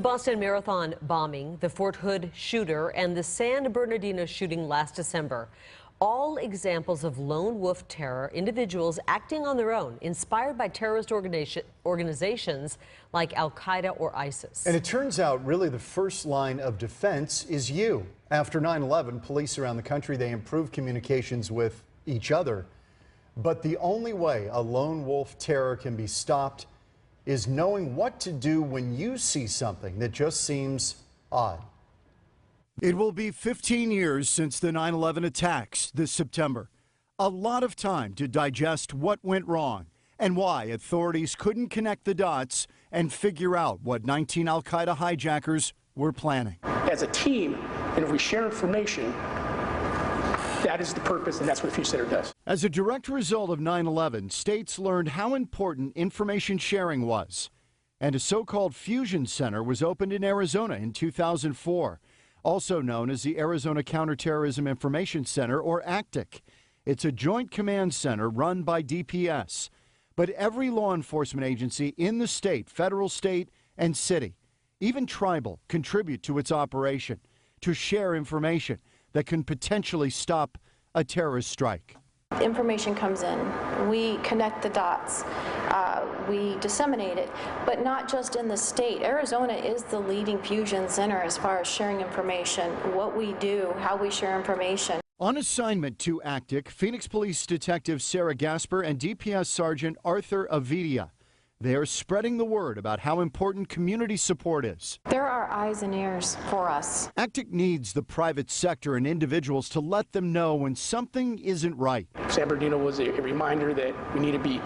Boston Marathon bombing, the Fort Hood shooter, and the San Bernardino shooting last December. All examples of lone wolf terror, individuals acting on their own, inspired by terrorist organizations like Al-Qaeda or ISIS. And it turns out really the first line of defense is you. After 9/11, police around the country, they improved communications with each other. But the only way a lone wolf terror can be stopped is knowing what to do when you see something that just seems odd. It will be 15 years since the 9/11 attacks this September. A lot of time to digest what went wrong and why authorities couldn't connect the dots and figure out what 19 Al-Qaeda hijackers were planning. As a team, and if we share information, that is the purpose, and that's what the Fusion Center does. As a direct result of 9/11, states learned how important information sharing was. And a so-called Fusion Center was opened in Arizona in 2004, also known as the Arizona Counterterrorism Information Center, or ACTIC. It's a joint command center run by DPS. But every law enforcement agency in the state, federal, state, and city, even tribal, contribute to its operation to share information that can potentially stop a terrorist strike. Information comes in, we connect the dots, we disseminate it, but not just in the state. Arizona is the leading fusion center as far as sharing information, what we do, how we share information. On assignment to ACTIC, Phoenix Police Detective Sarah Gasper and DPS Sergeant Arthur Avidia. They are spreading the word about how important community support is. There are eyes and ears for us. ACTIC needs the private sector and individuals to let them know when something isn't right. San Bernardino was a reminder that we need to be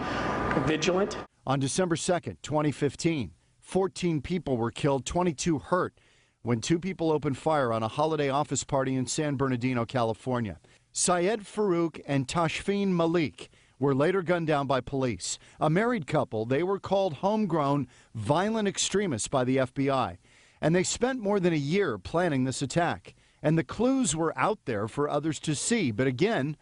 vigilant. On December 2nd, 2015, 14 people were killed, 22 hurt, when two people opened fire on a holiday office party in San Bernardino, California. Syed Farouk and Tashfeen Malik were later gunned down by police. A married couple, they were called homegrown violent extremists by the FBI. And they spent more than a year planning this attack. And the clues were out there for others to see. But again,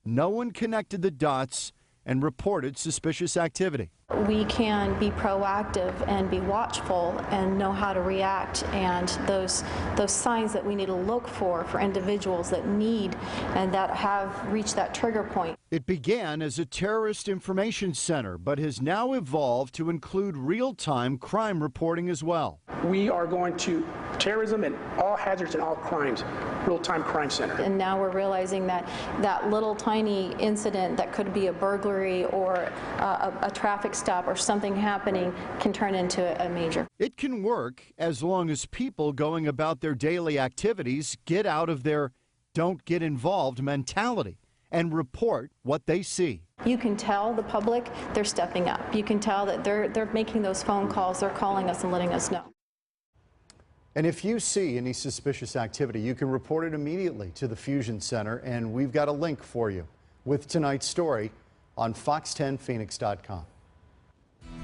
no one connected the dots and reported suspicious activity. We can be proactive and be watchful and know how to react, and those signs that we need to look for individuals that need and that have reached that trigger point. It began as a terrorist information center, but has now evolved to include real-time crime reporting as well. We are going to terrorism and all hazards and all crimes, real-time crime center. And now we're realizing that that little tiny incident that could be a burglary or a traffic stop or something happening can turn into a major. It can work as long as people going about their daily activities get out of their don't get involved mentality and report what they see. You can tell the public they're stepping up. You can tell that they're making those phone calls, they're calling us and letting us know. And if you see any suspicious activity, you can report it immediately to the Fusion Center, and we've got a link for you with tonight's story on fox10phoenix.com.